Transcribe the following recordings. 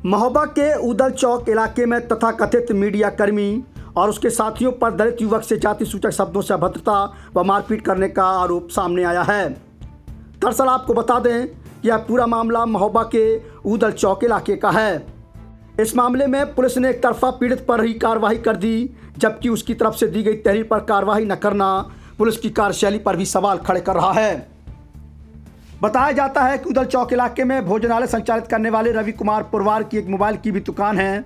महोबा के उदल चौक इलाके में तथाकथित मीडिया कर्मी और उसके साथियों पर दलित युवक से जाति सूचक शब्दों से अभद्रता व मारपीट करने का आरोप सामने आया है। दरअसल आपको बता दें कि यह पूरा मामला महोबा के उदल चौक इलाके का है। इस मामले में पुलिस ने एक तरफा पीड़ित पर ही कार्रवाई कर दी, जबकि उसकी तरफ से दी गई तहरीर पर कार्रवाई न करना पुलिस की कार्यशैली पर भी सवाल खड़े कर रहा है। बताया जाता है कि उदल चौक इलाके में भोजनालय संचालित करने वाले रवि कुमार पुरवार की एक मोबाइल की भी दुकान है,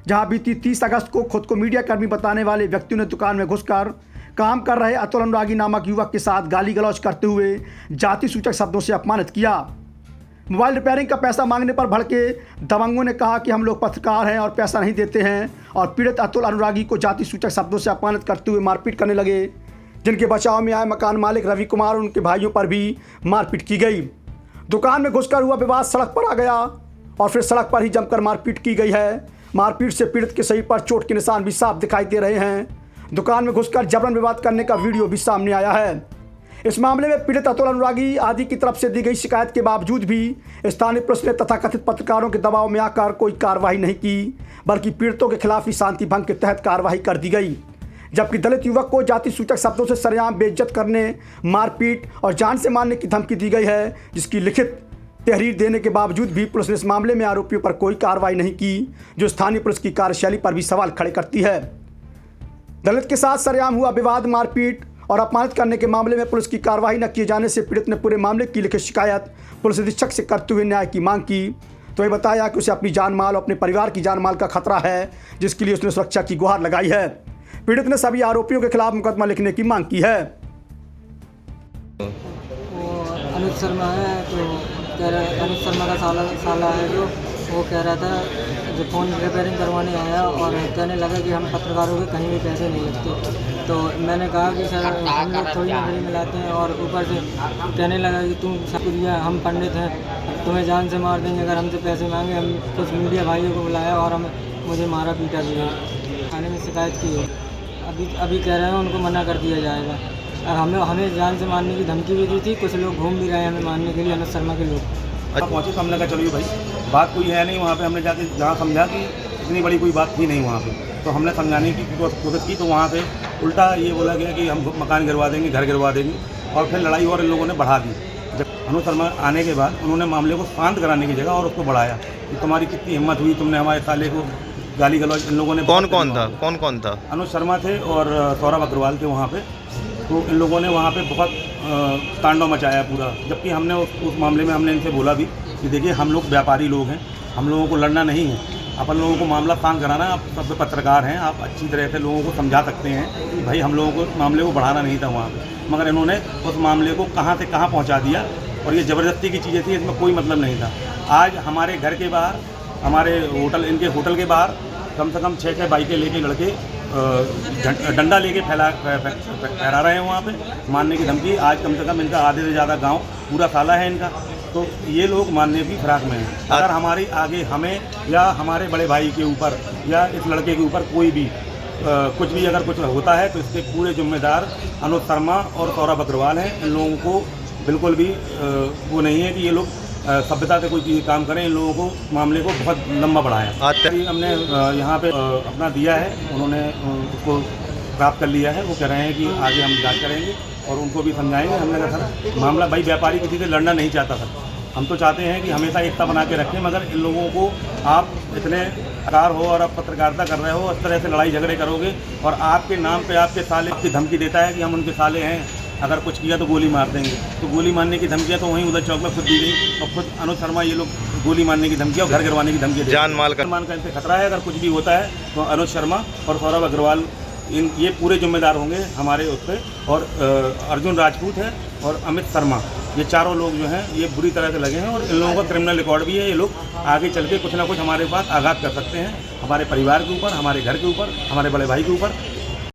जहां बीती 30 अगस्त को खुद को मीडिया कर्मी बताने वाले व्यक्तियों ने दुकान में घुसकर काम कर रहे अतुल अनुरागी नामक युवक के साथ गाली गलौज करते हुए जाति सूचक शब्दों से अपमानित किया। मोबाइल रिपेयरिंग का पैसा मांगने पर भड़के दबंगों ने कहा कि हम लोग पत्रकार हैं और पैसा नहीं देते हैं, और पीड़ित अतुल अनुरागी को जाति सूचक शब्दों से अपमानित करते हुए मारपीट करने लगे, जिनके बचाव में आए मकान मालिक रवि कुमार और उनके भाइयों पर भी मारपीट की गई। दुकान में घुसकर हुआ विवाद सड़क पर आ गया और फिर सड़क पर ही जमकर मारपीट की गई है। मारपीट से पीड़ित के शरीर पर चोट के निशान भी साफ दिखाई दे रहे हैं। दुकान में घुसकर जबरन विवाद करने का वीडियो भी सामने आया है। इस मामले में पीड़ित अतुल अनुरागी आदि की तरफ से दी गई शिकायत के बावजूद भी स्थानीय पुलिस ने तथाकथित पत्रकारों के दबाव में आकर कोई कार्रवाई नहीं की, बल्कि पीड़ितों के खिलाफ ही शांति भंग के तहत कार्रवाई कर दी गई। जबकि दलित युवक को जाति सूचक शब्दों से सरेआम बेइज्जत करने, मारपीट और जान से मारने की धमकी दी गई है, जिसकी लिखित तहरीर देने के बावजूद भी पुलिस ने इस मामले में आरोपियों पर कोई कार्रवाई नहीं की, जो स्थानीय पुलिस की कार्यशैली पर भी सवाल खड़े करती है। दलित के साथ सरेआम हुआ विवाद, मारपीट और अपमानित करने के मामले में पुलिस की कार्रवाई न किए जाने से पीड़ित ने पूरे मामले की लिखित शिकायत पुलिस अधीक्षक से करते हुए न्याय की मांग की। तो ये बताया कि उसे अपनी जान माल और अपने परिवार की जान माल का खतरा है, जिसके लिए उसने सुरक्षा की गुहार लगाई है। पीड़ित ने सभी आरोपियों के खिलाफ मुकदमा लिखने की मांग की है। अनुज शर्मा है, तो कह रहा है, अनुज शर्मा का साला है, जो वो कह रहा था, जो फ़ोन रिपेयरिंग करवाने आया और कहने लगा कि हम पत्रकारों के कहीं भी पैसे नहीं लगते। तो मैंने कहा कि सर हम लोग थोड़ी नौकरी मिलाते हैं, और ऊपर से कहने लगा कि तुम शुक्रिया, हम पंडित हैं, तुम्हें जान से मार देंगे अगर हमसे पैसे मांगे। हम कुछ मीडिया भाइयों को बुलाया और मुझे मारा पीटा भी है। थाने में शिकायत की है, अभी कह रहे हैं उनको मना कर दिया जाएगा। और हमें जान से मारने की धमकी भी दी थी। कुछ लोग घूम भी रहे हैं हमें मारने के लिए, अनुज शर्मा के लोग। पहुँचे तो हमने कहा चलो भाई बात कोई है नहीं। वहाँ पे हमने जाके जहाँ समझा कि इतनी बड़ी कोई बात थी नहीं वहाँ पे, तो हमने समझाने की कोशिश की, तो वहाँ पे उल्टा ये बोला गया कि हम मकान गिरवा देंगे, घर गिरवा देंगे, और फिर लड़ाई और इन लोगों ने बढ़ा दी। जब अनुज शर्मा आने के बाद उन्होंने मामले को शांत कराने की जगह और उसको बढ़ाया कि तुम्हारी कितनी हिम्मत हुई, तुमने हमारे साले को गाली गलौज। इन लोगों ने कौन कौन था? अनुज शर्मा थे और सौरभ अग्रवाल थे वहाँ पे। तो इन लोगों ने वहाँ पे बहुत तांडव मचाया पूरा। जबकि हमने उस मामले में हमने इनसे बोला भी कि देखिए हम लोग व्यापारी लोग हैं, हम लोगों को लड़ना नहीं है, अपन लोगों को मामला शांत कराना। आप सब पत्रकार हैं, आप अच्छी तरह से लोगों को समझा सकते हैं कि भाई हम लोगों को मामले को बढ़ाना नहीं था वहाँ पे। मगर इन्होंने उस मामले को कहाँ से कहाँ पहुँचा दिया, और ये ज़बरदस्ती की चीज़ें थी, इसमें कोई मतलब नहीं था। आज हमारे घर के बाहर, हमारे इनके होटल के बाहर कम से कम 6 बाइकें लेके लड़के डंडा लेके फहरा रहे हैं वहाँ पे, मारने की धमकी। आज कम से कम इनका आधे से ज़्यादा गांव पूरा साला है इनका, तो ये लोग मारने की फिराक में हैं। अगर हमारी आगे हमें या हमारे बड़े भाई के ऊपर या इस लड़के के ऊपर कोई भी कुछ भी अगर कुछ होता है, तो इसके पूरे जिम्मेदार अनुज शर्मा और सौरभ अग्रवाल हैं। इन लोगों को बिल्कुल भी वो नहीं है कि ये लोग सभ्यता से कोई चीज़ काम करें। इन लोगों को मामले को बहुत लंबा बढ़ाया। हमने यहाँ पे अपना दिया है, उन्होंने उसको प्राप्त कर लिया है। वो कह रहे हैं कि आगे हम जांच करेंगे और उनको भी समझाएंगे। हमने कहा सर मामला भाई व्यापारी किसी से लड़ना नहीं चाहता सर, हम तो चाहते हैं कि हमेशा एकता बना के रखें, मगर इन लोगों को आप इतने कार हो और आप पत्रकारिता कर रहे हो, इस तरह से लड़ाई झगड़े करोगे, और आपके नाम पे आपके साले की धमकी देता है कि हम उनके साले हैं, अगर कुछ किया तो गोली मार देंगे। तो गोली मारने की धमकियाँ तो वहीं उधर चौक में खुद दी गई, और खुद अनुज शर्मा ये लोग गोली मारने की धमकियाँ और घर गिरवाने की धमकी, जान माल का इनसे खतरा है। अगर कुछ भी होता है तो अनुज शर्मा और सौरभ अग्रवाल ये पूरे जिम्मेदार होंगे हमारे उस पर। और अर्जुन राजपूत है और अमित शर्मा, ये चारों लोग जो हैं ये बुरी तरह से लगे हैं, और इन लोगों का क्रिमिनल रिकॉर्ड भी है। ये लोग आगे चल के कुछ ना कुछ हमारे पास आघात कर सकते हैं, हमारे परिवार के ऊपर, हमारे घर के ऊपर, हमारे बड़े भाई के ऊपर।